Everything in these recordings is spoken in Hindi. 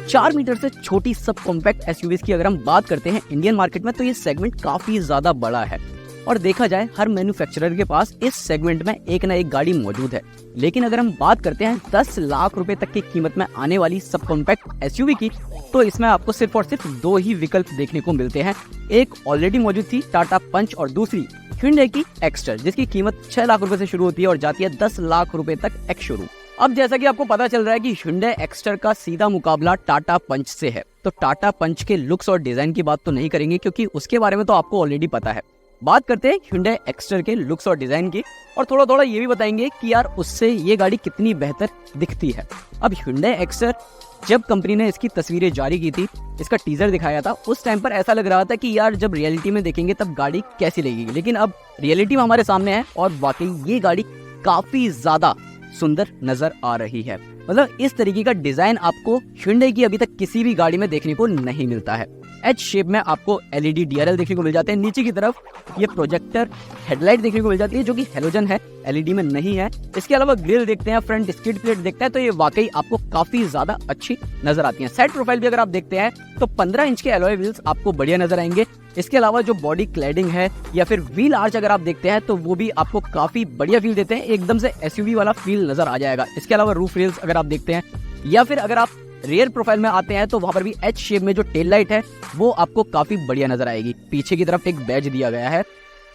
4 मीटर से छोटी सब कॉम्पैक्ट एसयूवीज की अगर हम बात करते हैं इंडियन मार्केट में, तो ये सेगमेंट काफी ज्यादा बड़ा है और देखा जाए हर मैन्युफैक्चरर के पास इस सेगमेंट में एक ना एक गाड़ी मौजूद है। लेकिन अगर हम बात करते हैं 10 लाख रुपए तक की कीमत में आने वाली सब कॉम्पैक्ट एसयूवी की, तो इसमें आपको सिर्फ और सिर्फ 2 ही विकल्प देखने को मिलते हैं। एक ऑलरेडी मौजूद थी टाटा पंच और दूसरी Hyundai की एक्स्टर, जिसकी कीमत 6 लाख रुपए से शुरू होती है और जाती है 10 लाख रुपए तक एक्स शोरूम। अब जैसा कि आपको पता चल रहा है कि Hyundai एक्स्टर का सीधा मुकाबला टाटा पंच से है, तो टाटा पंच के लुक्स और डिजाइन की बात तो नहीं करेंगे क्योंकि उसके बारे में तो आपको ऑलरेडी पता है। बात करते हैं Hyundai एक्स्टर के लुक्स और डिजाइन की, और थोड़ा थोड़ा ये भी बताएंगे कि यार उससे ये गाड़ी कितनी बेहतर दिखती है। अब Hyundai एक्स्टर जब कंपनी ने इसकी तस्वीरें जारी की थी, इसका टीजर दिखाया था, उस टाइम पर ऐसा लग रहा था कि यार जब रियलिटी में देखेंगे तब गाड़ी कैसी लगेगी। लेकिन अब रियलिटी में हमारे सामने है और वाकई ये गाड़ी काफी ज्यादा सुंदर नजर आ रही है। मतलब इस तरीके का डिजाइन आपको Hyundai की अभी तक किसी भी गाड़ी में देखने को नहीं मिलता है। एच शेप में आपको LED DRL देखने को मिल जाते हैं। नीचे की तरफ ये प्रोजेक्टर हेडलाइट देखने को मिल जाती है जो कि हेलोजन है, LED में नहीं है। इसके अलावा ग्रिल देखते हैं, फ्रंट स्किड प्लेट देखते हैं, तो ये वाकई आपको काफी ज्यादा अच्छी नजर आती है। साइड प्रोफाइल भी अगर आप देखते हैं तो 15 इंच के एलॉय व्हील्स आपको बढ़िया नजर आएंगे। इसके अलावा जो बॉडी क्लैडिंग है या फिर व्हील आर्च अगर आप देखते हैं तो वो भी आपको काफी बढ़िया फील देते हैं, एकदम से SUV वाला फील नजर आ जाएगा। इसके अलावा रूफ रेल्स अगर आप देखते हैं या फिर अगर आप रियर प्रोफाइल में आते हैं तो वहां पर भी एच शेप में जो टेल लाइट है वो आपको काफी बढ़िया नजर आएगी। पीछे की तरफ एक बैज दिया गया है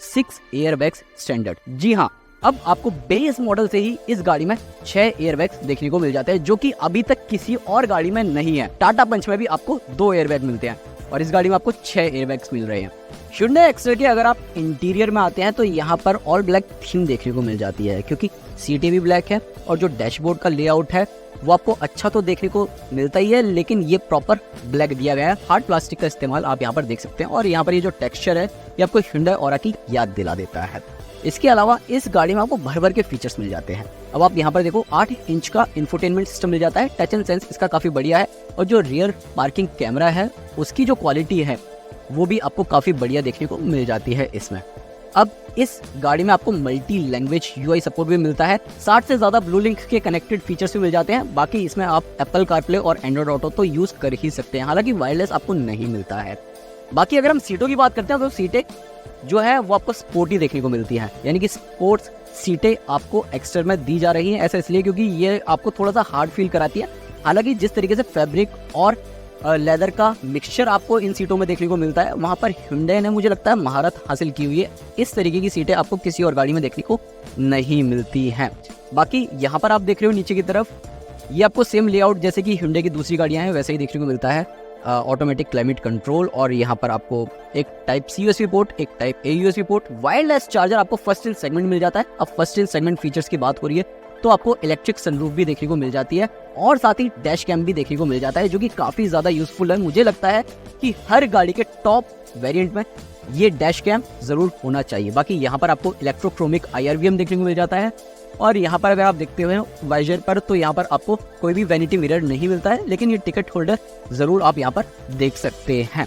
6 एयरबैग्स स्टैंडर्ड। जी हाँ, अब आपको बेस मॉडल से ही इस गाड़ी में 6 एयरबैग्स देखने को मिल जाते हैं जो कि अभी तक किसी और गाड़ी में नहीं है। टाटा पंच में भी आपको 2 एयरबैग मिलते हैं और इस गाड़ी में आपको 6 एयरबैग्स मिल रहे हैं। Hyundai एक्स्टर के अगर आप इंटीरियर में आते हैं तो यहाँ पर ऑल ब्लैक थीम देखने को मिल जाती है क्योंकि सीटें भी ब्लैक है और जो डैशबोर्ड का लेआउट है वो आपको अच्छा तो देखने को मिलता ही है, लेकिन ये प्रॉपर ब्लैक दिया गया है। हार्ड प्लास्टिक का इस्तेमाल आप यहाँ पर देख सकते हैं और यहाँ पर ये जो टेक्सचर है ये आपको Hyundai Aura की याद दिला देता है। इसके अलावा इस गाड़ी में आपको भर भर के फीचर्स मिल जाते हैं। अब आप यहाँ पर देखो 8 इंच का इंफोटेनमेंट सिस्टम मिल जाता है, टच एंड सेंस इसका काफी बढ़िया है और जो रियर पार्किंग कैमरा है उसकी जो क्वालिटी है वो भी आपको काफी बढ़िया देखने को मिल जाती है इसमें। अब इस गाड़ी में आपको मल्टी लैंग्वेज UI सपोर्ट भी मिलता है। 60 से ज्यादा ब्लू लिंक के कनेक्टेड फीचर्स भी मिल जाते हैं। बाकी इसमें आप एप्पल कारप्ले और एंड्रॉइड ऑटो तो यूज कर ही सकते हैं, हालांकि वायरलेस आपको नहीं मिलता है। बाकी अगर हम सीटों की बात करते हैं तो सीटें जो है वो आपको स्पोर्टी देखने को मिलती है, यानी कि स्पोर्ट्स सीटें आपको एक्स्टर में दी जा रही हैं। ऐसा इसलिए क्योंकि ये आपको थोड़ा सा हार्ड फील कराती है। हालांकि जिस तरीके से फैब्रिक और लेदर का मिक्सचर आपको इन सीटों में देखने को मिलता है, वहां पर Hyundai ने मुझे लगता है महारत हासिल की हुई है। इस तरीके की सीटें आपको किसी और गाड़ी में देखने को नहीं मिलती हैं। बाकी यहाँ पर आप देख रहे हो नीचे की तरफ ये आपको सेम लेआउट जैसे कि Hyundai की दूसरी गाड़ियां हैं वैसे ही देखने को मिलता है। ऑटोमेटिक क्लाइमेट कंट्रोल और यहाँ पर आपको एक टाइप C USB पोर्ट, एक type A USB port, wireless charger आपको फर्स्ट इन सेगमेंट मिल जाता है। अब फर्स्ट इन सेगमेंट फीचर्स की बात हो रही है तो आपको इलेक्ट्रिक सनरूफ भी देखने को मिल जाती है और साथ ही डैश कैम भी देखने को मिल जाता है जो कि काफी ज्यादा यूजफुल है। मुझे लगता है कि हर गाड़ी के टॉप वेरिएंट में ये डैश कैम जरूर होना चाहिए। बाकी यहाँ पर आपको इलेक्ट्रोक्रोमिक IRVM देखने को मिल जाता है और यहाँ पर अगर आप देखते हुए वाइजर पर तो यहाँ पर आपको कोई भी वैनिटी मिरर नहीं मिलता है, लेकिन ये टिकट होल्डर जरूर आप यहाँ पर देख सकते हैं।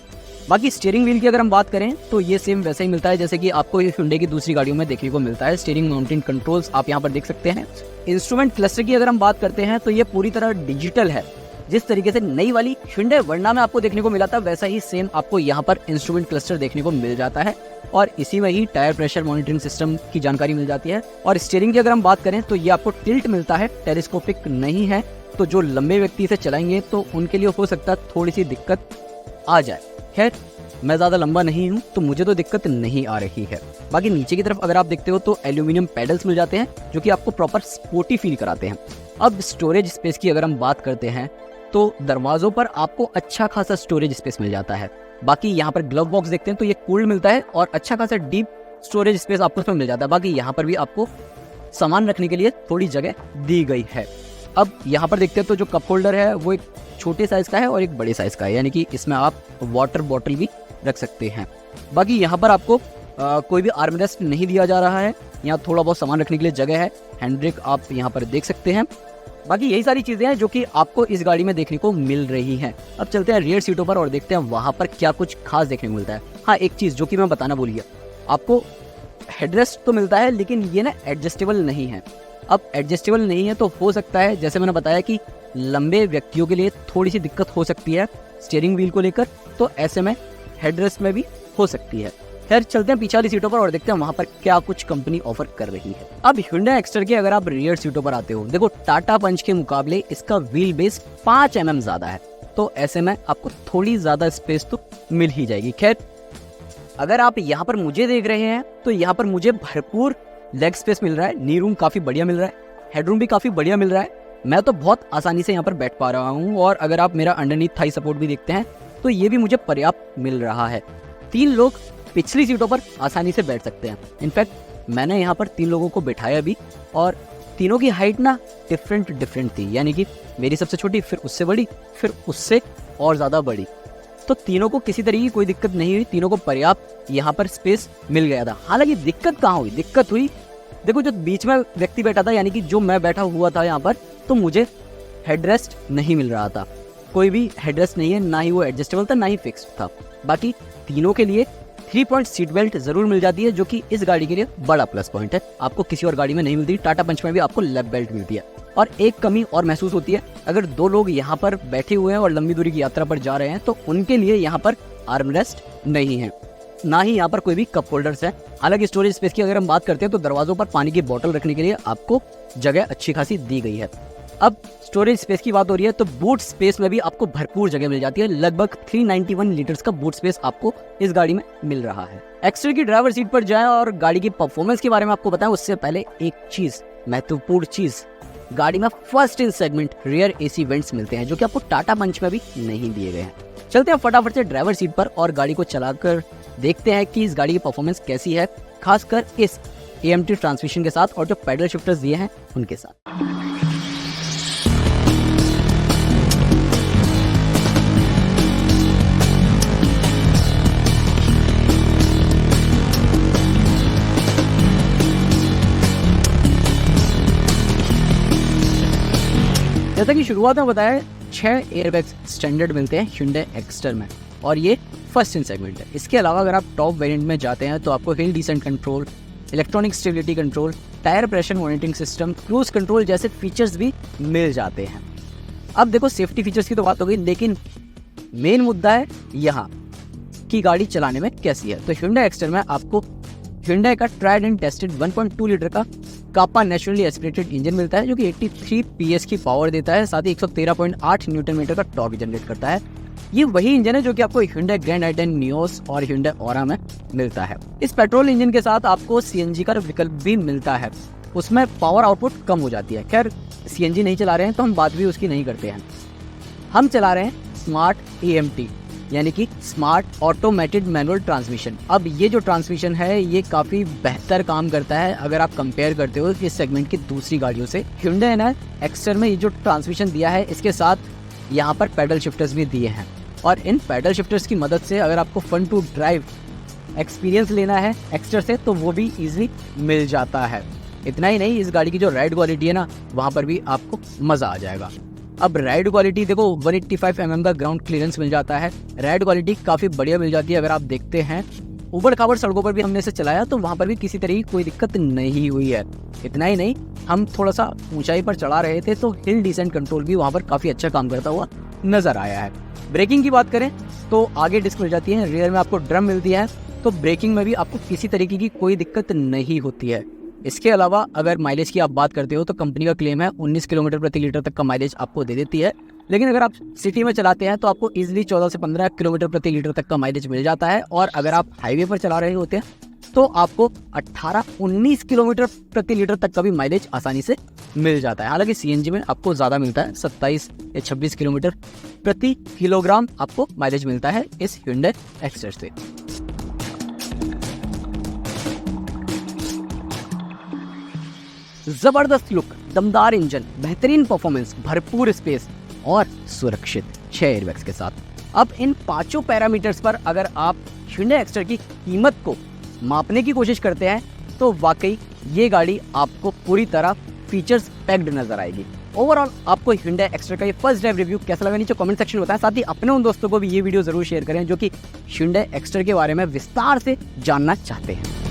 बाकी स्टीयरिंग व्हील की अगर हम बात करें तो ये सेम वैसे ही मिलता है जैसे कि आपको Hyundai की दूसरी गाड़ियों में देखने को मिलता है। स्टीयरिंग माउंटेन कंट्रोल्स आप यहाँ पर देख सकते हैं। इंस्ट्रूमेंट क्लस्टर की अगर हम बात करते हैं तो ये पूरी तरह डिजिटल है। जिस तरीके से नई वाली Hyundai वर्ना में आपको देखने को मिला था वैसा ही सेम आपको यहाँ पर इंस्ट्रूमेंट क्लस्टर देखने को मिल जाता है और इसी में ही टायर प्रेशर मॉनिटरिंग सिस्टम की जानकारी मिल जाती है। और स्टीयरिंग की अगर हम बात करें तो ये आपको टिल्ट मिलता है, टेलीस्कोपिक नहीं है, तो जो लंबे व्यक्ति इसे चलाएंगे तो उनके लिए हो सकता है थोड़ी सी दिक्कत आ जाए। खैर मैं ज्यादा लंबा नहीं हूँ तो मुझे तो दिक्कत नहीं आ रही है। बाकी नीचे की तरफ अगर आप देखते हो तो एल्यूमिनियम पैडल्स मिल जाते हैं जो कि आपको प्रॉपर स्पोर्टी फील कराते हैं। अब स्टोरेज स्पेस की अगर हम बात करते हैं तो दरवाजों पर आपको अच्छा खासा स्टोरेज स्पेस मिल जाता है। बाकी यहाँ पर ग्लव बॉक्स देखते हैं तो ये कूल्ड मिलता है और अच्छा खासा डीप स्टोरेज स्पेस आपको उसमें मिल जाता है। बाकी यहाँ पर भी आपको सामान रखने के लिए थोड़ी जगह दी गई है। अब यहाँ पर देखते हैं तो जो कप होल्डर है वो एक छोटे साइज का है और एक बड़े साइज का है, यानी कि इसमें आप वाटर बॉटल भी रख सकते हैं। बाकी यहाँ पर आपको कोई भी आर्मरेस्ट नहीं दिया जा रहा है, यहाँ थोड़ा बहुत सामान रखने के लिए जगह है। हैंड ब्रेक आप यहाँ पर देख सकते हैं। बाकी यही सारी चीजें हैं जो कि आपको इस गाड़ी में देखने को मिल रही हैं। अब चलते हैं रियर सीटों पर और देखते हैं वहां पर क्या कुछ खास देखने को मिलता है। हाँ, एक चीज जो कि मैं बताना भूल गया, आपको हेडरेस्ट तो मिलता है लेकिन ये ना एडजस्टेबल नहीं है। अब एडजस्टेबल नहीं है तो हो सकता है, जैसे मैंने बताया कि लंबे व्यक्तियों के लिए थोड़ी सी दिक्कत हो सकती है स्टीयरिंग व्हील को लेकर, तो ऐसे में हेडरेस्ट में भी हो सकती है। खैर चलते हैं पीछे वाली सीटों पर और देखते हैं वहां पर क्या कुछ कंपनी ऑफर कर रही है। अब Hyundai एक्स्टर की अगर आप रियर सीटों पर आते हो, देखो टाटा पंच के मुकाबले इसका व्हील बेस 5 mm ज्यादा है, तो ऐसे में आपको थोड़ी ज्यादा स्पेस तो मिल ही जाएगी। खैर अगर आप यहाँ पर मुझे देख रहे हैं तो यहाँ पर मुझे भरपूर लेग स्पेस मिल रहा है, नी रूम काफी बढ़िया मिल रहा है, हेडरूम भी काफी बढ़िया मिल रहा है, मैं तो बहुत आसानी से यहाँ पर बैठ पा रहा हूँ। और अगर आप मेरा अंडरनीथ थाई सपोर्ट भी देखते हैं तो ये भी मुझे पर्याप्त मिल रहा है। 3 लोग पिछली सीटों पर आसानी से बैठ सकते हैं। इनफैक्ट मैंने यहाँ पर 3 लोगों को बिठाया भी और तीनों की हाइट ना डिफरेंट थी, यानी कि मेरी सबसे छोटी, फिर उससे बड़ी, फिर उससे और ज़्यादा बड़ी, तो तीनों को किसी तरीके की कोई दिक्कत नहीं हुई, तीनों को पर्याप्त यहाँ पर स्पेस मिल गया था। हालांकि दिक्कत कहाँ हुई, दिक्कत हुई देखो जो बीच में व्यक्ति बैठा था, यानी कि जो मैं बैठा हुआ था यहाँ पर, तो मुझे हेडरेस्ट नहीं मिल रहा था, कोई भी हेडरेस्ट नहीं है, ना ही वो एडजस्टेबल था ना ही फिक्स था। बाकी तीनों के लिए 3 पॉइंट सीट बेल्ट जरूर मिल जाती है, जो कि इस गाड़ी के लिए बड़ा प्लस पॉइंट है, आपको किसी और गाड़ी में नहीं मिलती। टाटा पंच में भी आपको लेग बेल्ट मिलती है। और एक कमी और महसूस होती है, अगर 2 लोग यहाँ पर बैठे हुए हैं और लंबी दूरी की यात्रा पर जा रहे हैं तो उनके लिए यहाँ पर आर्मरेस्ट नहीं है, ना ही यहाँ पर कोई भी कप होल्डर्स है। हालांकि स्टोरेज स्पेस की अगर हम बात करते हैं तो दरवाजों पर पानी की बोतल रखने के लिए आपको जगह अच्छी खासी दी गई है। अब स्टोरेज स्पेस की बात हो रही है तो बूट स्पेस में भी आपको भरपूर जगह मिल जाती है, लगभग 391 लीटर्स का बूट स्पेस आपको इस गाड़ी में मिल रहा है। एक्स्टर की ड्राइवर सीट पर जाएं और गाड़ी की परफॉर्मेंस के बारे में आपको बताएं उससे पहले एक चीज, महत्वपूर्ण चीज, गाड़ी में first in segment rear AC vents मिलते हैं, जो कि आपको टाटा पंच में भी नहीं दिए गए हैं। चलते हैं फटाफट से ड्राइवर सीट पर और गाड़ी को चलाकर देखते हैं कि इस गाड़ी की परफॉर्मेंस कैसी है, खासकर इस AMT ट्रांसमिशन के साथ और जो पैडल शिफ्टर्स दिए हैं उनके साथ। जैसा कि शुरुआत में बताया 6 एयरबैग्स स्टैंडर्ड मिलते हैं Hyundai एक्स्टर में और ये फर्स्ट इन सेगमेंट है। इसके अलावा अगर आप टॉप वेरिएंट में जाते हैं तो आपको hill descent control, electronic stability control, tyre pressure monitoring system, cruise control जैसे फीचर्स भी मिल जाते हैं। अब देखो सेफ्टी फीचर्स की तो बात हो गई, लेकिन मेन मुद्दा है यहाँ की गाड़ी चलाने में कैसी है। तो Hyundai एक्स्टर में आपको Hyundai का ट्राइड एंड टेस्टेड 1.2 लीटर का कापा नेचुरली एस्पिरेटेड इंजन मिलता है, जो कि 83 PS की पावर देता है, साथ ही 113.8 न्यूटन मीटर का टॉर्क जनरेट करता है। ये वही इंजन है जो कि आपको Hyundai ग्रैंड i10 नियोस और Hyundai Aura में मिलता है। इस पेट्रोल इंजन के साथ आपको CNG का विकल्प भी मिलता है, उसमें पावर आउटपुट कम हो जाती है। खैर CNG नहीं चला रहे हैं तो हम बात भी उसकी नहीं करते हैं, हम चला रहे हैं स्मार्ट AMT यानी कि स्मार्ट ऑटोमेटेड मैनुअल ट्रांसमिशन। अब ये जो ट्रांसमिशन है ये काफ़ी बेहतर काम करता है अगर आप कंपेयर करते हो इस सेगमेंट की दूसरी गाड़ियों से। Hyundai ने एक्स्टर में ये जो ट्रांसमिशन दिया है इसके साथ यहाँ पर पैडल शिफ्टर्स भी दिए हैं, और इन पैडल शिफ्टर्स की मदद से अगर आपको फन टू ड्राइव एक्सपीरियंस लेना है एक्स्टर से तो वो भी ईजिली मिल जाता है। इतना ही नहीं, इस गाड़ी की जो राइड क्वालिटी है ना वहाँ पर भी आपको मज़ा आ जाएगा। अब राइड क्वालिटी देखो 185 mm का ग्राउंड क्लियरेंस मिल जाता है, राइड क्वालिटी काफ़ी बढ़िया मिल जाती है। अगर आप देखते हैं ऊबड़ खाबड़ सड़कों पर भी हमने इसे चलाया तो वहाँ पर भी किसी तरह की कोई दिक्कत नहीं हुई है। इतना ही नहीं, हम थोड़ा सा ऊंचाई पर चढ़ा रहे थे तो हिल डिसेंट कंट्रोल भी वहाँ पर काफ़ी अच्छा काम करता हुआ नजर आया है। ब्रेकिंग की बात करें तो आगे डिस्क मिल जाती है, रियर में आपको ड्रम मिलती है, तो ब्रेकिंग में भी आपको किसी तरीके की कोई दिक्कत नहीं होती है। इसके अलावा अगर माइलेज की आप बात करते हो तो कंपनी का क्लेम है 19 किलोमीटर प्रति लीटर तक का माइलेज आपको दे देती है, लेकिन अगर आप सिटी में चलाते हैं तो आपको इजीली 14 से 15 किलोमीटर प्रति लीटर तक का माइलेज मिल जाता है, और अगर आप हाईवे पर चला रहे होते हैं तो आपको 18-19 किलोमीटर प्रति लीटर तक का भी माइलेज आसानी से मिल जाता है। हालांकि CNG में आपको ज़्यादा मिलता है, 27 या 26 किलोमीटर प्रति किलोग्राम आपको माइलेज मिलता है इस Hyundai एक्स्टर से। जबरदस्त लुक, दमदार इंजन, बेहतरीन परफॉर्मेंस, भरपूर स्पेस और सुरक्षित 6 एयरबैग्स के साथ। अब इन 5 पैरामीटर्स पर अगर आप Hyundai एक्स्टर की कीमत को मापने की कोशिश करते हैं तो वाकई ये गाड़ी आपको पूरी तरह फीचर्स पैक्ड नजर आएगी। ओवरऑल आपको Hyundai एक्स्टर का ये फर्स्ट ड्राइव रिव्यू कैसा लगा नीचे कमेंट सेक्शन में बताएं, साथ ही अपने उन दोस्तों को भी ये वीडियो जरूर शेयर करें जो कि Hyundai एक्स्टर के बारे में विस्तार से जानना चाहते हैं।